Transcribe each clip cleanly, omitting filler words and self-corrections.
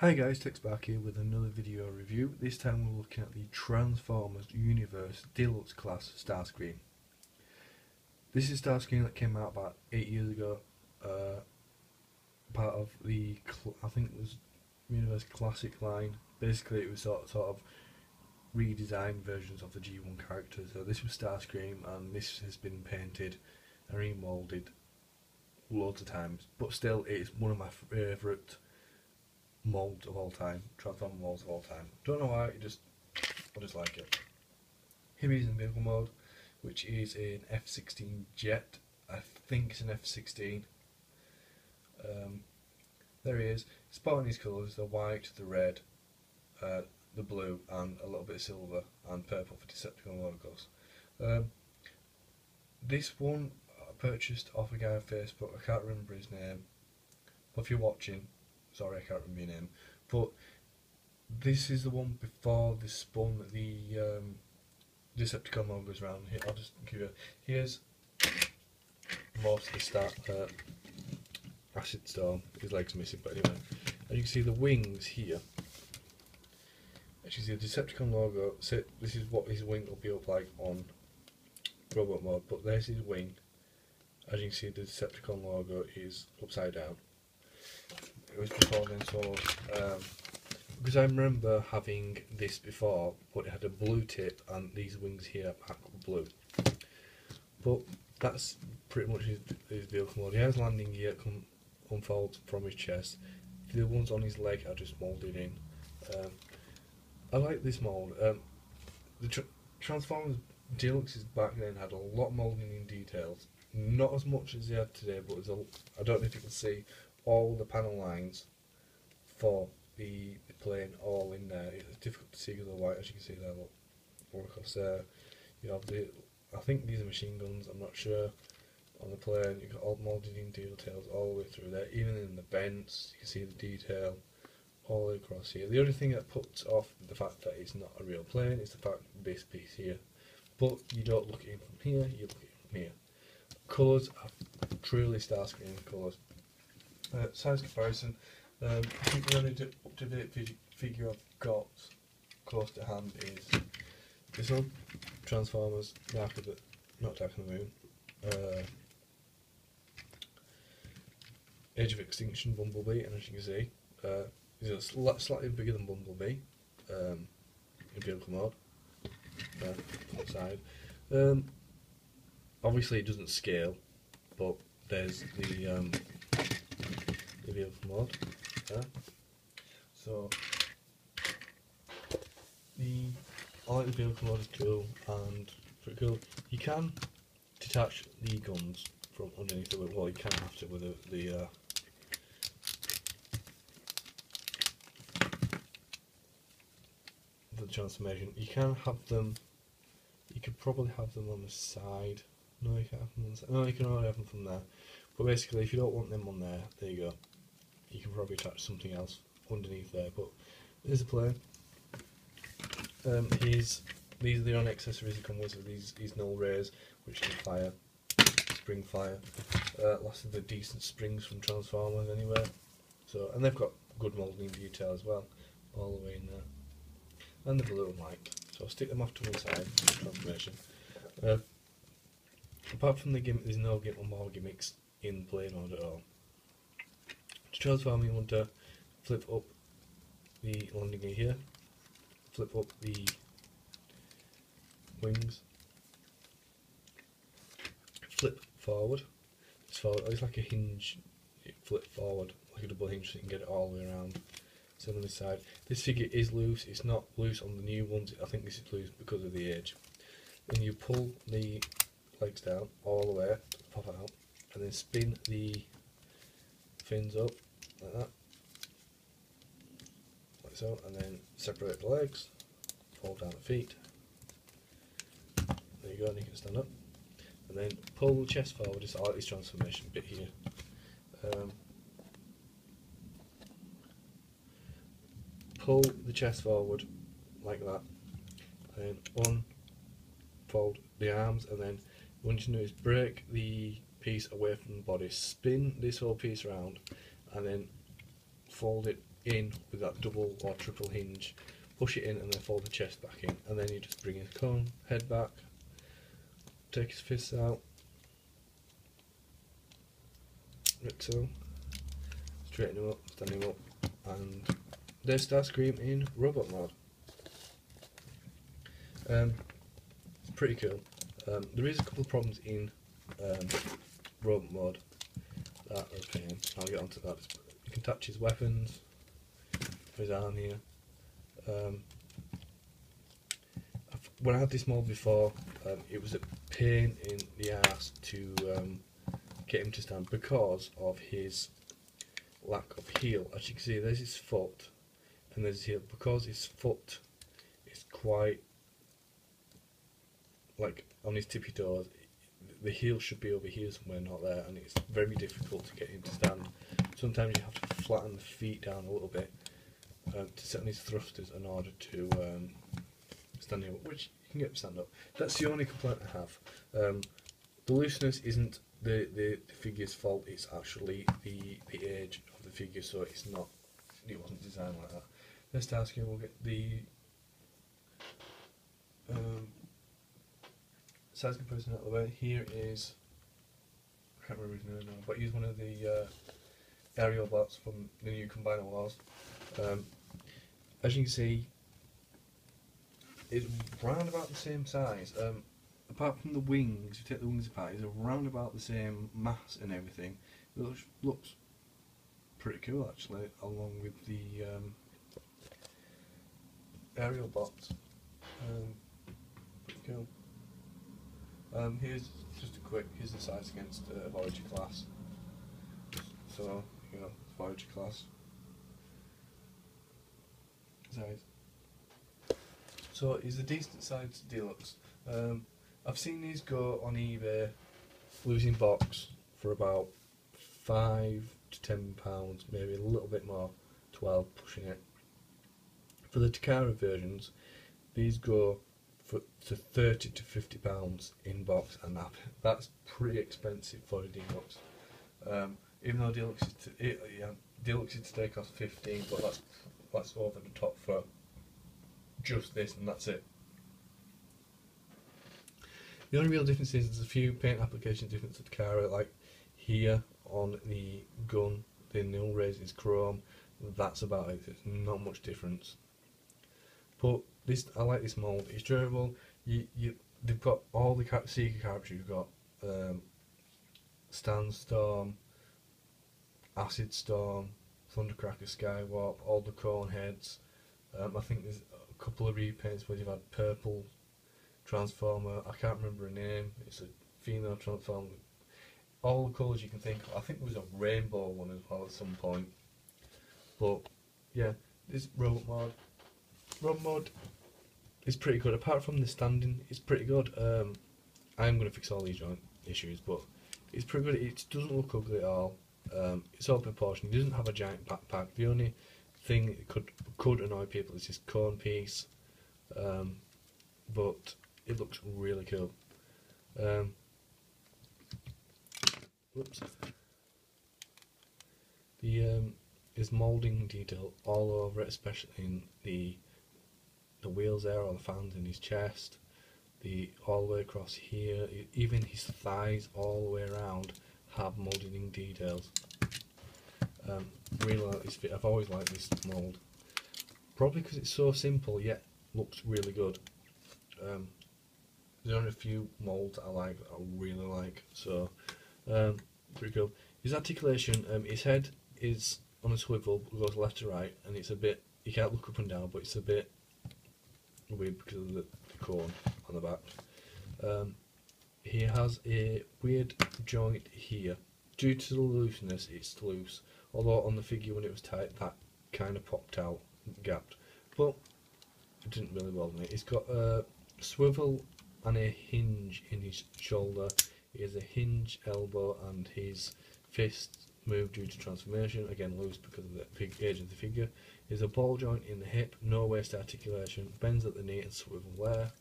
Hi guys, Tex back here with another video review. This time we're looking at the Transformers Universe Deluxe Class Starscream. This is Starscream that came out about 8 years ago, part of the, I think it was Universe Classic line. Basically it was sort of redesigned versions of the G1 characters. So this was Starscream, and this has been painted and remoulded loads of times, but still it's one of my favourite molds of all time, Transformer molds of all time. Don't know why, I just like it. Here he is in vehicle mode, which is an F-16 jet. I think it's an F-16. There he is. Spotting his colours: the white, the red, the blue, and a little bit of silver and purple for Decepticon logos. This one I purchased off a guy on Facebook. I can't remember his name, but if you're watching, sorry, I can't remember your name, but this is the one before they spun the Decepticon logos around. Here, I'll just give you. Here's most of the start. Acid Storm. His leg's missing, but anyway, and you can see the wings here. As you see the Decepticon logo. So this is what his wing will be up like on robot mode. But there's his wing. As you can see, the Decepticon logo is upside down. It was before then, so because I remember having this before, but it had a blue tip and these wings here back were blue. But that's pretty much his vehicle mode. He has landing gear unfolds from his chest. The ones on his leg are just moulded in. I like this mould. The Transformers Deluxes back then had a lot of moulding in details. Not as much as they have today, but I don't know if you can see all the panel lines for the plane all in there. It's difficult to see because of the light, as you can see there. Look across there. You have I think these are machine guns. I'm not sure. On the plane, you've got all moulded in details all the way through there. Even in the vents, you can see the detail all the way across here. The only thing that puts off the fact that it's not a real plane is the fact this piece here. But you don't look at it from here. You look at it from here. Colours are truly Starscream colours. Size comparison, I think the only up-to-date figure I've got close to hand is this one, Transformers, not Dark of the Moon, Age of Extinction Bumblebee, and as you can see, he's slightly bigger than Bumblebee in vehicle mode, outside. Obviously it doesn't scale, but there's the vehicle mode. So I like the vehicle mode, is cool and pretty cool. You can detach the guns from underneath the well, you kind of have to with the transformation. You can have them. You could probably have them on the side. No, you can't have them on the side. No, you can only have them from there. But basically, if you don't want them on there you go. You can probably attach something else underneath there. But there's a plane. These are the only accessories that come with it. These null rays, which can fire, spring fire. Lots of the decent springs from Transformers anyway. So, and they've got good moulding detail as well, all the way in there. And the blue and white. So I'll stick them off to one side for transformation. Apart from the gimmick, there's no more gimmicks in plane mode at all. To transform, you want to flip up the landing gear here, flip up the wings, flip forward. It's like a hinge, you flip forward like a double hinge so you can get it all the way around. So on this side, this figure is loose. It's not loose on the new ones. I think this is loose because of the age. Then you pull the legs down all the way, pop it out, and then spin the fins up like that, like so, and then separate the legs, fold down the feet. There you go, and you can stand up. And then pull the chest forward. Just like this transformation bit here. Pull the chest forward like that, and then unfold the arms, and then what you do is break the piece away from the body, spin this whole piece around, and then fold it in with that double or triple hinge, push it in and then fold the chest back in, and then you just bring his cone head back, take his fists out, like so, straighten him up, stand him up, and there's Starscream in robot mode. Pretty cool. There is a couple of problems in robot mode that are a pain. I'll get onto that. You can touch his weapons, his arm here. When I had this mold before, it was a pain in the ass to get him to stand because of his lack of heel. As you can see, there's his foot and there's his heel. Because his foot is quite like on his tippy toes, the heel should be over here somewhere, not there, and it's very difficult to get him to stand. Sometimes you have to flatten the feet down a little bit to set on his thrusters in order to stand him up, which you can get him to stand up. That's the only complaint I have. The looseness isn't the figure's fault, it's actually the age of the figure, so it wasn't designed like that. This task here, we'll get the size comparison out of the way. Here is, I can't remember his name now, but he's one of the aerial bots from the new Combiner Wars. As you can see, it's round about the same size. Apart from the wings, if you take the wings apart, it's around about the same mass and everything. It looks pretty cool actually, along with the aerial bots. Pretty cool. Here's just a quick, here's the size against Voyager class. So, you know, Voyager class size. So he's a decent sized deluxe. I've seen these go on eBay, losing box for about £5 to £10, maybe a little bit more, 12 pushing it. For the Takara versions, these go to £30 to £50 in box, and that's pretty expensive for a deluxe. Even though deluxes today cost 15, but that's over the top for just this, and that's it. The only real difference is there's a few paint application differences to Takara, like here on the gun, the null raise is chrome. That's about it. There's not much difference. But I like this mould. It's durable. They've got all the Seeker characters. You've got Sandstorm, Acid Storm, Thundercracker, Skywarp, all the cone heads. I think there's a couple of repaints where you've had purple Transformer. I can't remember her name. It's a female Transformer. All the colours you can think of. I think there was a rainbow one as well at some point. But yeah, this robot mode. Robot mode is pretty good. Apart from the standing, it's pretty good. I'm going to fix all these joint issues, but it's pretty good. It doesn't look ugly at all. It's all proportioned. It doesn't have a giant backpack. The only thing that could annoy people is this cone piece, but it looks really cool. Whoops. There's moulding detail all over it, especially in the wheels there, or the fans in his chest, all the way across here, even his thighs all the way around have moulding details. Really like this fit. I've always liked this mould, probably because it's so simple yet looks really good. There's only a few moulds that I really like, so pretty cool. His articulation, his head is on a swivel, goes left to right, and it's a bit, you can't look up and down, but it's a bit weird because of the cone on the back. He has a weird joint here. Due to the looseness, it's loose, although on the figure when it was tight, that kind of popped out, gapped, but it didn't really bother me. He's got a swivel and a hinge in his shoulder. He has a hinge elbow, and his fists move due to transformation, again loose because of the age of the figure. There's a ball joint in the hip, no waist articulation, bends at the knee and swivel there,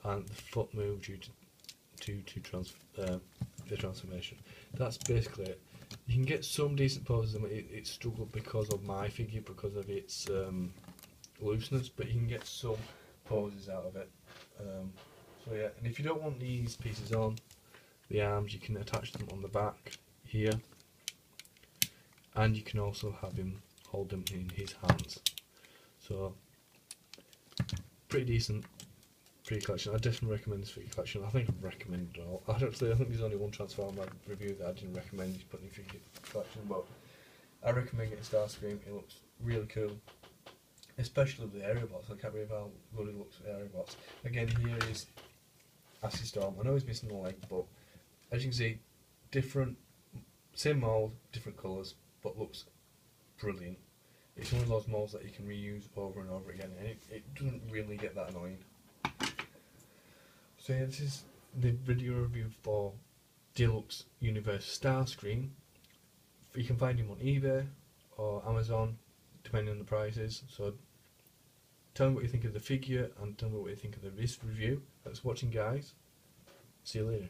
and the foot moves due to the transformation. That's basically it. You can get some decent poses. I mean, it struggled because of my figure, because of its looseness, but you can get some poses out of it. So yeah, and if you don't want these pieces on the arms, you can attach them on the back here, and you can also have him hold them in his hands. So pretty decent figure collection. I definitely recommend this figure collection. I think I've recommended it all. I think there's only one Transformer review that I didn't recommend you putting in figure collection, but I recommend getting Starscream. It looks really cool, especially with the aerial bots. I can't believe how good it looks with the aerial bots. Again, here is Acid Storm. I know he's missing the leg, but as you can see, different, same mould, different colours, but looks brilliant. It's one of those molds that you can reuse over and over again, and it doesn't really get that annoying. So yeah, this is the video review for Deluxe Universe Starscream. You can find him on eBay or Amazon, depending on the prices. So tell me what you think of the figure, and tell me what you think of this review. Thanks for watching, guys. See you later.